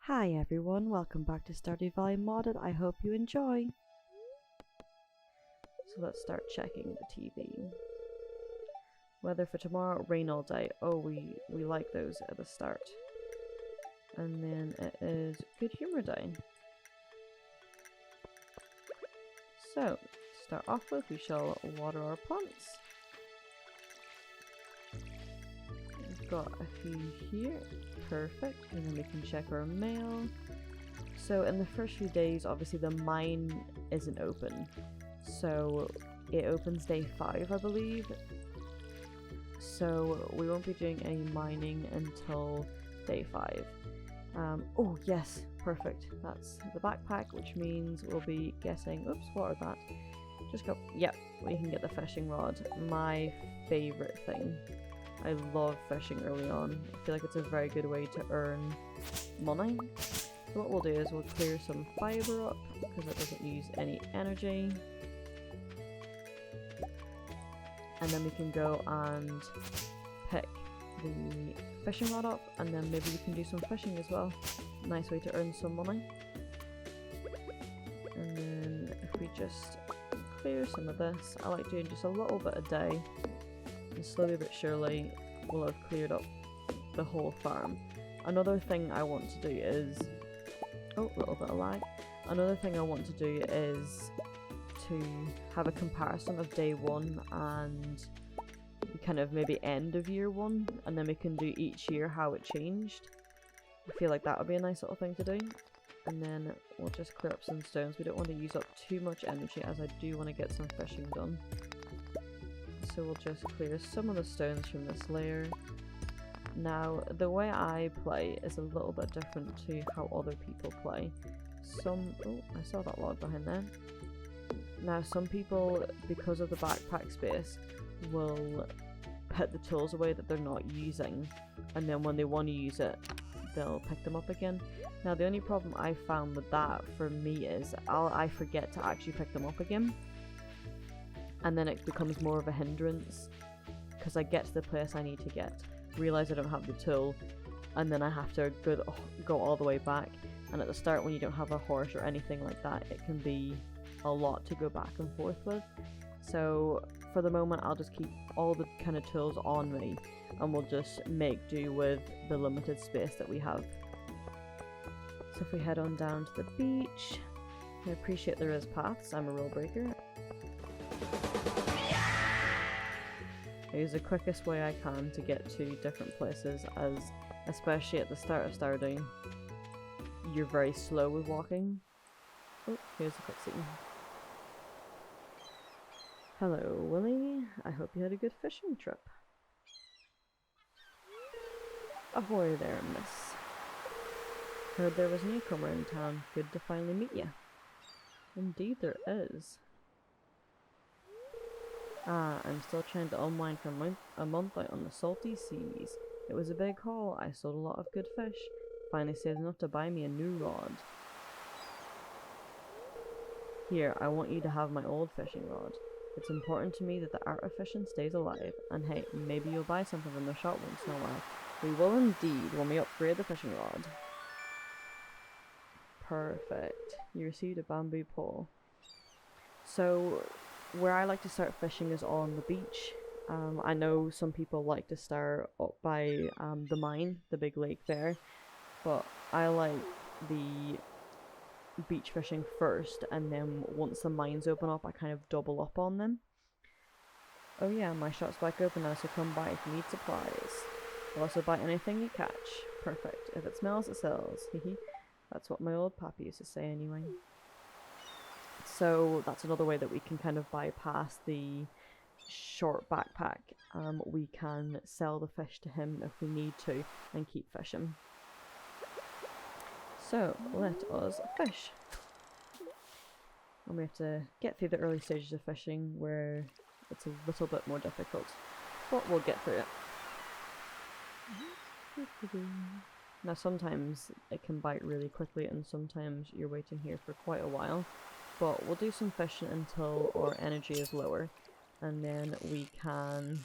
Hi everyone, welcome back to Stardew Valley Modded. I hope you enjoy. So let's start checking the TV. Weather for tomorrow, rain all day. Oh, we like those at the start. And then it is good humor day. So, to start off with, we shall water our plants. We've got a few here. Perfect. And then we can check our mail. So in the first few days, obviously the mine isn't open. So it opens day 5, I believe. So we won't be doing any mining until day 5. Oh yes, perfect. That's the backpack, which means we'll be getting, oops, what are that? Just go, yep, we can get the fishing rod. My favourite thing. I love fishing early on. I feel like it's a very good way to earn money. So what we'll do is we'll clear some fibre up, because it doesn't use any energy. And then we can go and pick the fishing rod up, and then maybe we can do some fishing as well. Nice way to earn some money. And then if we just clear some of this, I like doing just a little bit a day, and slowly but surely we'll have cleared up the whole farm. Another thing I want to do is, oh, a little bit of lag. Another thing I want to do is to have a comparison of day 1 and kind of maybe end of year 1, and then we can do each year how it changed. I feel like that would be a nice little thing to do. And then we'll just clear up some stones. We don't want to use up too much energy, as I do want to get some fishing done. So we'll just clear some of the stones from this layer. Now, the way I play is a little bit different to how other people play. Oh, I saw that log behind there. Now, some people, because of the backpack space, will put the tools away that they're not using, and then when they want to use it, they'll pick them up again. Now, the only problem I found with that for me is I forget to actually pick them up again, and then it becomes more of a hindrance, because I get to the place I need to get, realise I don't have the tool, and then I have to go all the way back. And at the start, when you don't have a horse or anything like that, it can be a lot to go back and forth with. So for the moment, I'll just keep all the kind of tools on me, and we'll just make do with the limited space that we have. So if we head on down to the beach, I appreciate there is paths. I'm a rule breaker. I use the quickest way I can to get to different places, as especially at the start of Stardew, you're very slow with walking. Oh, here's a cutscene. Hello, Willie. I hope you had a good fishing trip. Ahoy there, miss. Heard there was a newcomer in town. Good to finally meet you. Indeed there is. Ah, I'm still trying to unwind from a month out on the salty seas. It was a big haul. I sold a lot of good fish. Finally saved enough to buy me a new rod. Here, I want you to have my old fishing rod. It's important to me that the art of fishing stays alive. And hey, maybe you'll buy something from the shop once in a while. We will indeed when we upgrade the fishing rod. Perfect. You received a bamboo pole. So, where I like to start fishing is on the beach. I know some people like to start up by the mine, the big lake there, but I like the beach fishing first, and then once the mines open up, I kind of double up on them. Oh yeah, my shop's back open now, so come by if you need supplies. I'll also buy anything you catch. Perfect. If it smells, it sells. Hehe. That's what my old pappy used to say anyway. So that's another way that we can kind of bypass the short backpack. We can sell the fish to him if we need to and keep fishing. So let us fish. And we have to get through the early stages of fishing where it's a little bit more difficult, but we'll get through it. Now sometimes it can bite really quickly, and sometimes you're waiting here for quite a while. But we'll do some fishing until our energy is lower, and then we can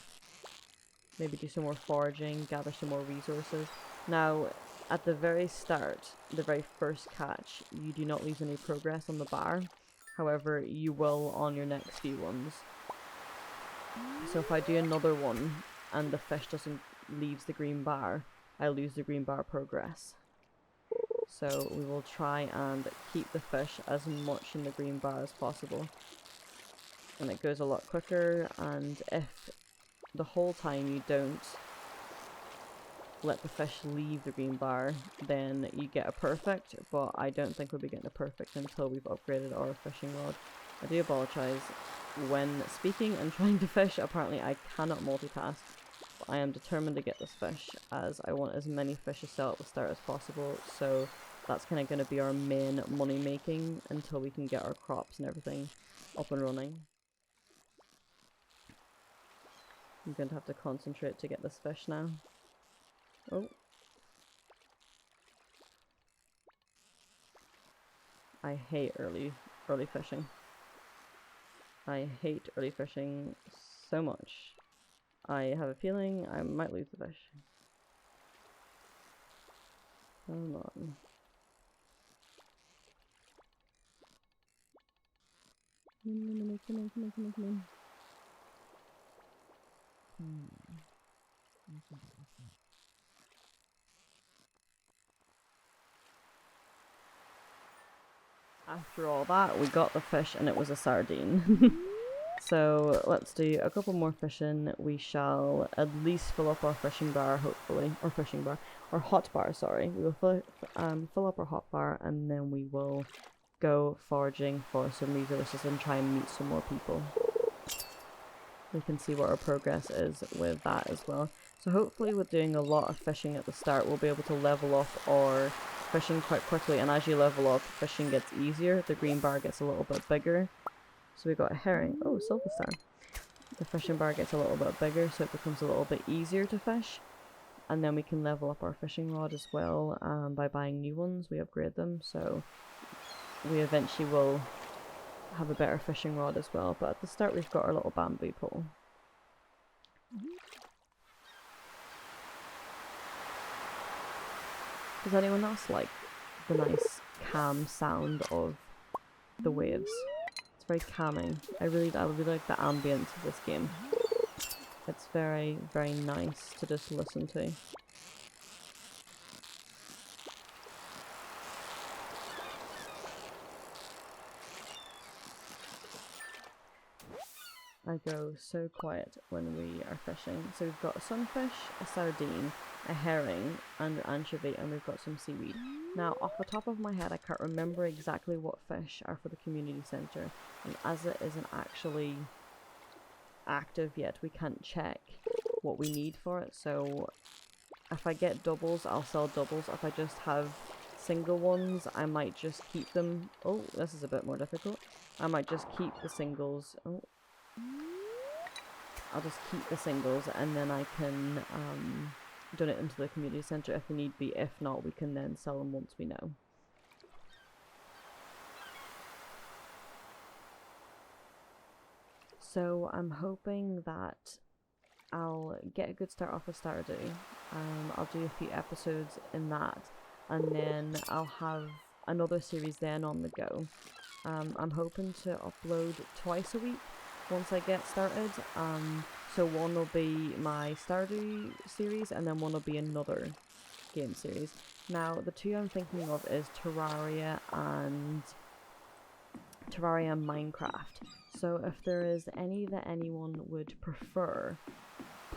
maybe do some more foraging, gather some more resources. Now, at the very start, the very first catch, you do not lose any progress on the bar. However, you will on your next few ones. So if I do another one and the fish doesn't leaves the green bar, I lose the green bar progress. So we will try and keep the fish as much in the green bar as possible. And it goes a lot quicker, and if the whole time you don't let the fish leave the green bar, then you get a perfect, but I don't think we'll be getting a perfect until we've upgraded our fishing rod. I do apologise. When speaking and trying to fish, apparently I cannot multitask. But I am determined to get this fish, as I want as many fish to sell at the start as possible, so that's kind of going to be our main money making until we can get our crops and everything up and running. I'm going to have to concentrate to get this fish now. Oh. I hate early fishing. I hate early fishing so much. I have a feeling I might lose the fish. Come on. Come on. After all that, we got the fish and it was a sardine. So let's do a couple more fishing. We shall at least fill up our fishing bar, hopefully. Or hot bar, sorry. We will fill up our hot bar, and then we will go foraging for some resources and try and meet some more people. We can see what our progress is with that as well. So hopefully with doing a lot of fishing at the start, we'll be able to level up our fishing quite quickly, and as you level up, fishing gets easier, the green bar gets a little bit bigger. So we got a herring. Oh, silver star. The fishing bar gets a little bit bigger, so it becomes a little bit easier to fish. And then we can level up our fishing rod as well by buying new ones. We upgrade them, so we eventually will have a better fishing rod as well. But at the start we've got our little bamboo pole. Does anyone else like the nice calm sound of the waves? It's very calming. I really like the ambience of this game. It's very, very nice to just listen to. I go so quiet when we are fishing. So we've got a sunfish, a sardine, a herring, and an anchovy, and we've got some seaweed. Now, off the top of my head, I can't remember exactly what fish are for the community centre, and as it isn't actually active yet, we can't check what we need for it. So if I get doubles, I'll sell doubles. If I just have single ones, I might just keep them. Oh, this is a bit more difficult. I might just keep the singles. Oh. I'll just keep the singles, and then I can donate them to the community centre if need be. If not, we can then sell them once we know. So I'm hoping that I'll get a good start off with Stardew. I'll do a few episodes in that, and then I'll have another series then on the go. I'm hoping to upload twice a week once I get started. So one will be my Stardew series, and then one will be another game series. Now, the two I'm thinking of is Terraria and Minecraft. So if there is any that anyone would prefer,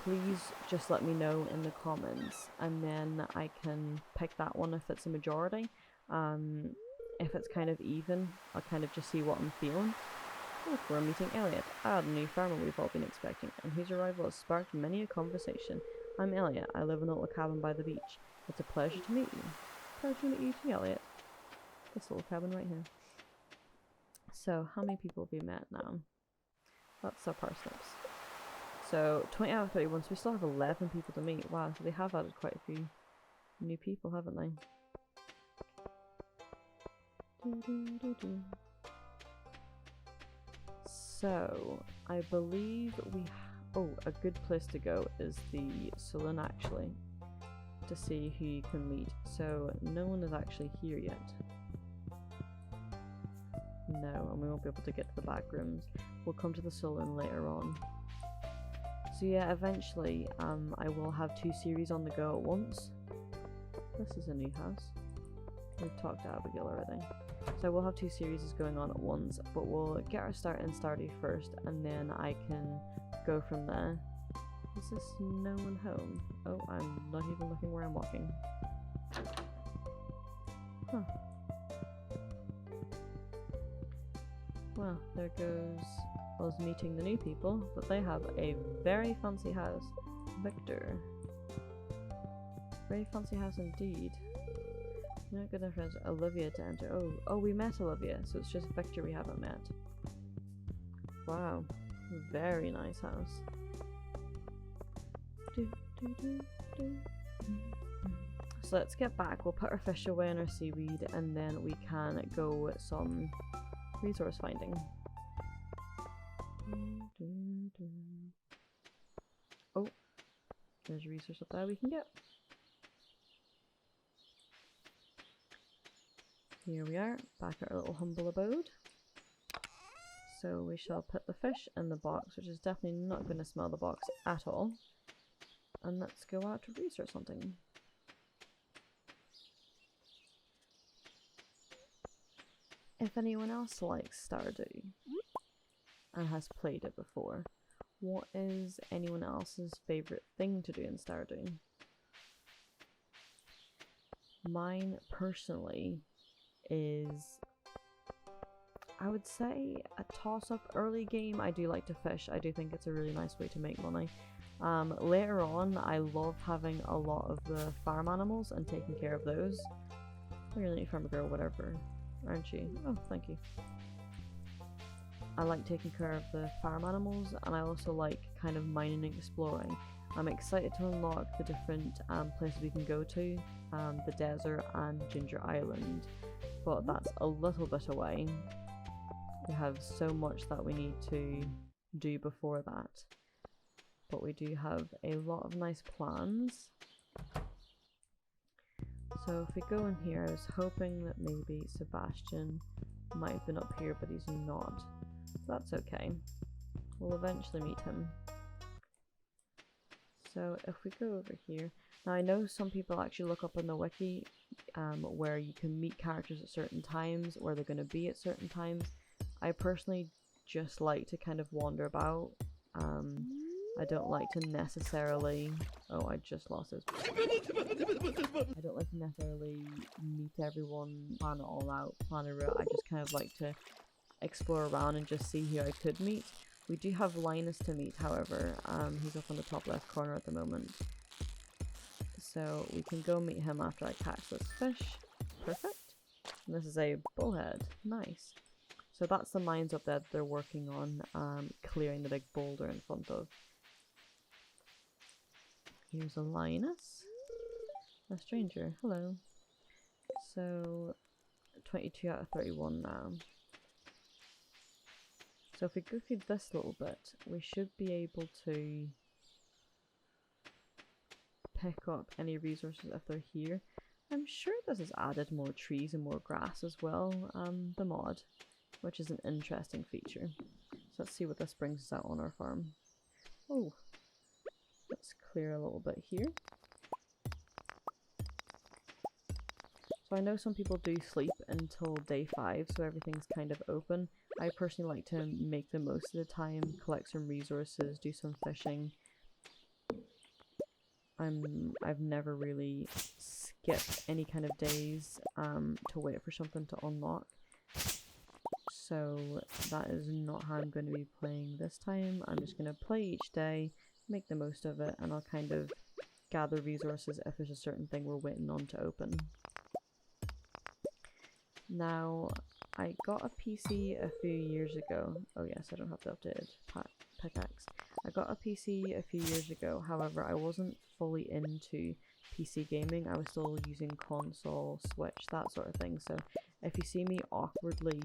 please just let me know in the comments, and then I can pick that one if it's a majority. If it's kind of even, I'll kind of just see what I'm feeling. Look, we're meeting Elliot, the new farmer we've all been expecting, and whose arrival has sparked many a conversation. I'm Elliot. I live in a little cabin by the beach. It's a pleasure to meet you. Pleasure to meet you too, Elliot. This little cabin right here. So, how many people have we met now? That's our parsnips. So, 20 out of 31, so we still have 11 people to meet. Wow, so they have added quite a few new people, haven't they? So, I believe we... Oh, a good place to go is the saloon, actually. to see who you can meet. So no one is actually here yet. No, and we won't be able to get to the back rooms. We'll come to the saloon later on. So yeah, eventually I will have 2 series on the go at once. This is a new house. We've talked to Abigail already. So we'll have 2 series going on at once, but we'll get our start in Stardew first, and then I can go from there. Is this no one home? Oh, I'm not even looking where I'm walking. Huh. Well, there goes us meeting the new people, but they have a very fancy house. Victor. Very fancy house indeed. You're not good enough friends. Olivia to enter. Oh, we met Olivia, so it's just Victor we haven't met. Wow. Very nice house. So let's get back. We'll put our fish away in our seaweed, and then we can go some resource finding. Oh, there's a resource up there we can get. Here we are, back at our little humble abode. So we shall put the fish in the box, which is definitely not going to smell the box at all. And let's go out to research something. If anyone else likes Stardew and has played it before, what is anyone else's favourite thing to do in Stardew? Mine personally is, I would say, a toss-up early game. I do like to fish. I do think it's a really nice way to make money. Later on, I love having a lot of the farm animals and taking care of those. You're a new farmer girl, whatever, aren't you? Oh, thank you. I like taking care of the farm animals, and I also like kind of mining and exploring. I'm excited to unlock the different places we can go to, the desert and Ginger Island, but that's a little bit away. We have so much that we need to do before that, but we do have a lot of nice plans. So if we go in here, I was hoping that maybe Sebastian might have been up here, but he's not. That's okay. We'll eventually meet him. So if we go over here, now I know some people actually look up on the wiki where you can meet characters at certain times, where they're going to be at certain times. I personally just like to kind of wander about. I don't like to necessarily... Oh, I just lost this. I don't like to necessarily meet everyone, plan it all out, plan a route. I just kind of like to explore around and just see who I could meet. We do have Linus to meet, however. He's up on the top left corner at the moment. So we can go meet him after I catch this fish. Perfect. And this is a bullhead. Nice. So that's the mines up there that they're working on, clearing the big boulder in front of. Here's a Linus. A stranger. Hello. So 22 out of 31 now. So if we go through this little bit, we should be able to pick up any resources if they're here. I'm sure this has added more trees and more grass as well, the mod, which is an interesting feature. So let's see what this brings us out on our farm. Oh, let's clear a little bit here. So I know some people do sleep until day 5, so everything's kind of open. I personally like to make the most of the time, collect some resources, do some fishing. I've never really skipped any kind of days to wait for something to unlock. So that is not how I'm going to be playing this time. I'm just going to play each day, make the most of it, and I'll kind of gather resources if there's a certain thing we're waiting on to open. Now, I got a PC a few years ago. Oh yes, I don't have the updated pickaxe. I got a PC a few years ago, however I wasn't fully into PC gaming. I was still using console, Switch, that sort of thing. So if you see me awkwardly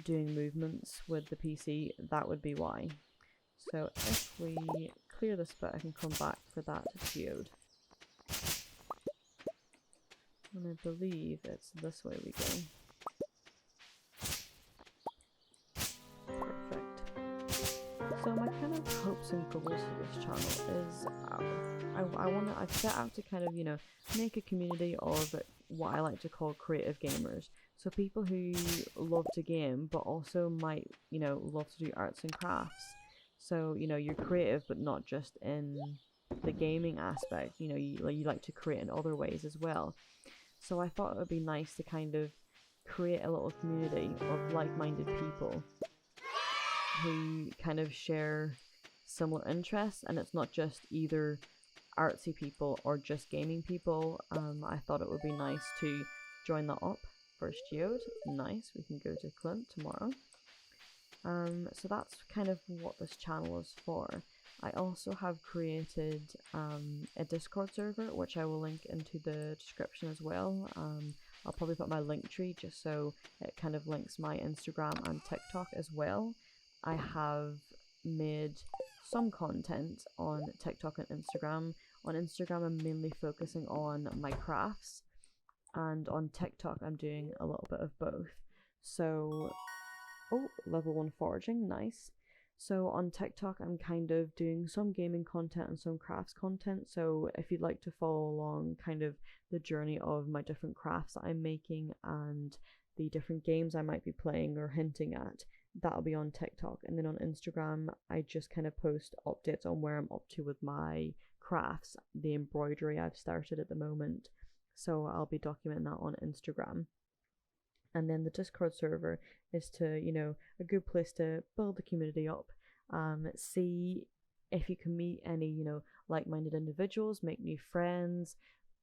doing movements with the PC, that would be why. So if we clear this bit, I can come back for that geode. And I believe it's this way we go. Perfect. So my kind of hopes and goals for this channel is I've set out to kind of, you know, make a community of what I like to call creative gamers. So people who love to game but also might, you know, love to do arts and crafts. So, you know, you're creative but not just in the gaming aspect, you know, you like to create in other ways as well. So I thought it would be nice to kind of create a little community of like-minded people who kind of share similar interests, and it's not just either artsy people or just gaming people. I thought it would be nice to join that up. First geode, nice, we can go to Clint tomorrow. So that's kind of what this channel is for. I also have created a Discord server, which I will link into the description as well. I'll probably put my link tree just so it kind of links my Instagram and TikTok as well. I have made some content on TikTok and Instagram. On Instagram, I'm mainly focusing on my crafts, and on TikTok, I'm doing a little bit of both. So, oh, level 1 foraging, nice. So on TikTok, I'm kind of doing some gaming content and some crafts content. So if you'd like to follow along kind of the journey of my different crafts that I'm making and the different games I might be playing or hinting at, that'll be on TikTok. And then on Instagram, I just kind of post updates on where I'm up to with my crafts, the embroidery I've started at the moment. So I'll be documenting that on Instagram. And then the Discord server is to, you know, a good place to build the community up, see if you can meet any, you know, like-minded individuals, make new friends,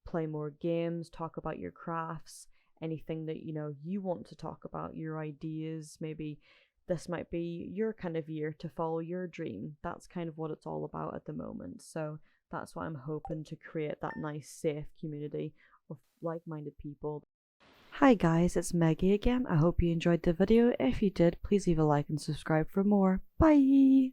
play more games, talk about your crafts, anything that, you know, you want to talk about, your ideas. Maybe this might be your kind of year to follow your dream. That's kind of what it's all about at the moment. So that's why I'm hoping to create that nice, safe community of like-minded people. Hi guys, it's Meggy again. I hope you enjoyed the video. If you did, please leave a like and subscribe for more. Bye!